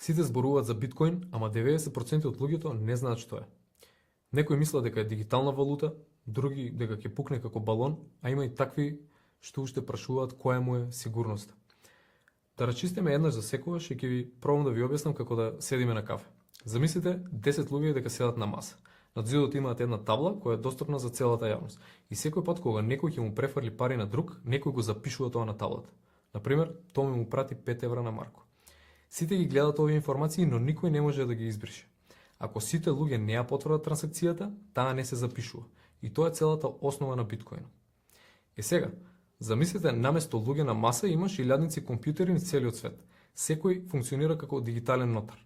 Сите зборуваат за биткоин, ама 90% од луѓето не знаат што е. Некои мислат дека е дигитална валута, други дека ќе пукне како балон, а има и такви што уште прашуваат која му е сигурноста. Да рачистиме еднаш за секогаш и ќе ви пробам да ви објаснам како да седиме на кафе. Замислите 10 луѓе дека седат на маса. Над зидот имаат една табла која е достапна за целата јавност. И секој пат кога некој ќе му префрли пари на друг, некој го запишува тоа на таблата. Например, Томи му прати 5 евра на Марко. Сите ги гледат овие информации, но никој не може да ги избрише. Ако сите луѓе не ја потврдат транзакцијата, таа не се запишува. И тоа е целата основа на биткоинот. Сега, замислете наместо луѓе на маса имаш илјадници компјутери низ целиот свет. Секој функционира како дигитален нотар.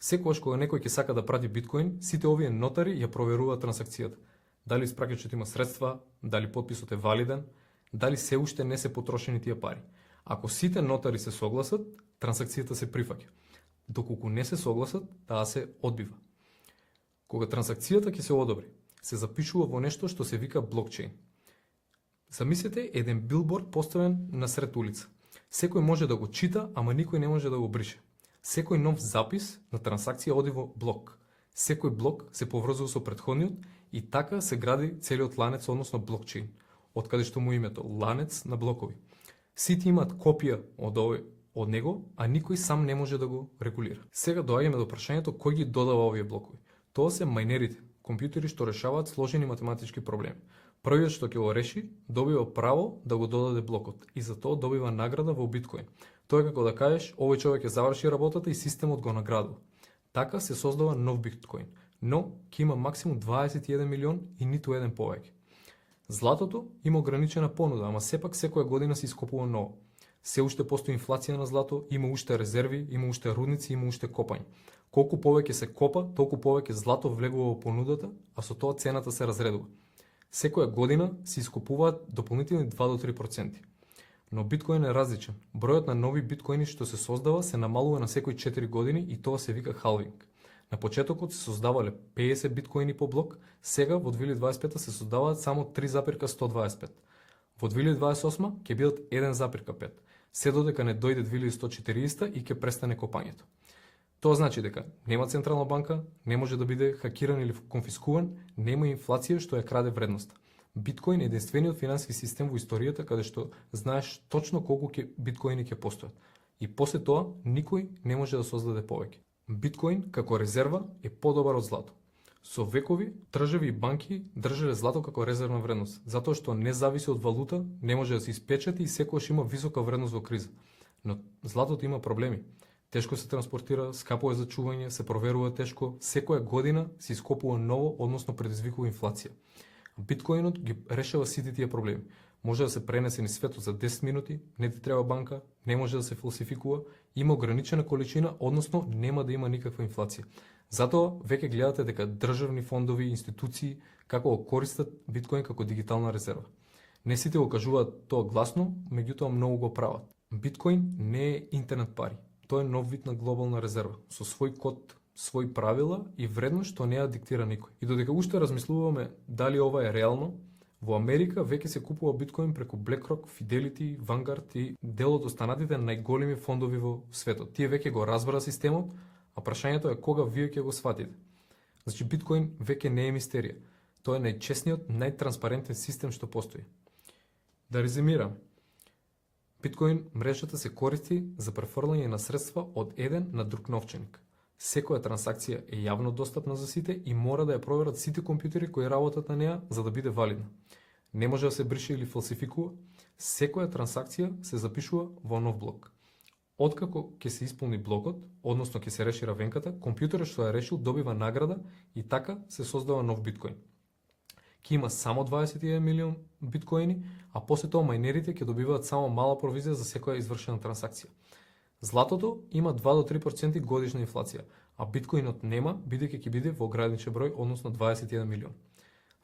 Секогаш кога некој ќе сака да прати биткоин, сите овие нотари ја проверуваат транзакцијата. Дали испракачот има средства, дали потписот е валиден, дали се уште не се потрошени тие пари. Ако сите нотари се согласат, транзакцијата се прифаќа. Доколку не се согласат, таа се одбива. Кога транзакцијата ќе се одобри, се запишува во нешто што се вика блокчейн. Замислете еден билборд поставен на сред улица. Секој може да го чита, ама никој не може да го брише. Секој нов запис на транзакција оди во блок. Секој блок се поврзува со претходниот и така се гради целиот ланец, односно блокчейн, од каде што му името ланец на блокови. Сите имаат копија од него, а никој сам не може да го регулира. Сега доаѓаме до прашањето кој ги додава овие блокови. Тоа се мајнерите, компјутери што решаваат сложени математички проблеми. Првиот што ќе го реши, добива право да го додаде блокот и за тоа добива награда во биткоин. Тоа е како да кажеш, овој човек ќе заврши работата и системот го наградува. Така се создава нов биткоин, но ќе има максимум 21 милион и ниту еден повеќе. Златото има ограничена понуда, ама сепак секоја година се ископува ново. Се уште постои инфлација на злато, има уште резерви, има уште рудници, има уште копање. Колку повеќе се копа, толку повеќе злато влегува во понудата, а со тоа цената се разредува. Секоја година се ископуваат дополнителни 2 до 3%. Но биткоин е различен. Бројот на нови биткоини што се создава се намалува на секои 4 години и тоа се вика халвинг. На почетокот се создавале 50 биткоини по блок, сега во 2025 се создаваат само 3,125. Во 2028 ќе бидат 1,5, се додека не дојде 2140 и ќе престане копањето. Тоа значи дека нема централна банка, не може да биде хакиран или конфискуван, нема инфлација што ја краде вредноста. Биткоин е единствениот финансиски систем во историјата каде што знаеш точно колку биткоини ќе постојат. И после тоа никој не може да создаде повеќе. Биткоин како резерва е подобар од злато. Со векови држави и банки држале злато како резервна вредност, затоа што не зависи од валута, не може да се испечати и секогаш има висока вредност во криза. Но златото има проблеми. Тешко се транспортира, скапо е за чување, се проверува тешко, секоја година се ископува ново, односно предизвикува инфлација. Биткоинот ги решава сите тие проблеми. Може да се пренесе низ светот за 10 минути, не ти треба банка, не може да се фалсификува, има ограничена количина, односно нема да има никаква инфлација. Затоа веќе гледате дека државни фондови и институции како го користат биткоин како дигитална резерва. Не сите го кажуваат тоа гласно, меѓутоа многу го прават. Биткоин не е интернет пари. Тоа е нов вид на глобална резерва, со свој код, свои правила и вредност што не ја диктира никој. И додека уште размислуваме дали ова е реално, во Америка веќе се купува биткоин преку BlackRock, Fidelity, Vanguard и дел од останатите најголеми фондови во светот. Тие веќе го разбра системот, а прашањето е кога вие ќе го сватите. Значи биткоин веќе не е мистерија. Тоа е најчесниот, најтранспарентен систем што постои. Да резимирам. Биткоин мрежата се користи за префрлање на средства од еден на друг новченик. Секоја трансакција е јавно достапна за сите и мора да ја проверат сите компјутери кои работат на неа за да биде валидна. Не може да се брише или фалсификува. Секоја трансакција се запишува во нов блок. Откако ќе се исполни блокот, односно ќе се реши равенката, компјутерот што ја решил добива награда и така се создава нов биткоин. Ќе има само 21 милион биткоини, а после тоа мајнерите ќе добиваат само мала провизија за секоја извршена трансакција. Златото има 2 до 3% годишна инфлација, а биткоинот нема, бидејќи ќе биде во ограничен број, односно 21 милион.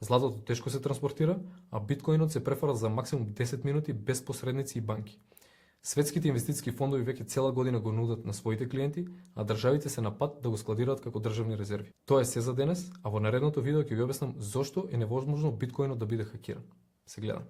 Златото тешко се транспортира, а биткоинот се префрла за максимум 10 минути без посредници и банки. Светските инвестициски фондови веќе цела година го нудат на своите клиенти, а државите се на пат да го складираат како државни резерви. Тоа е се за денес, а во наредното видео ќе ви објаснам зошто е невозможно биткоинот да биде хакиран. Се гледам.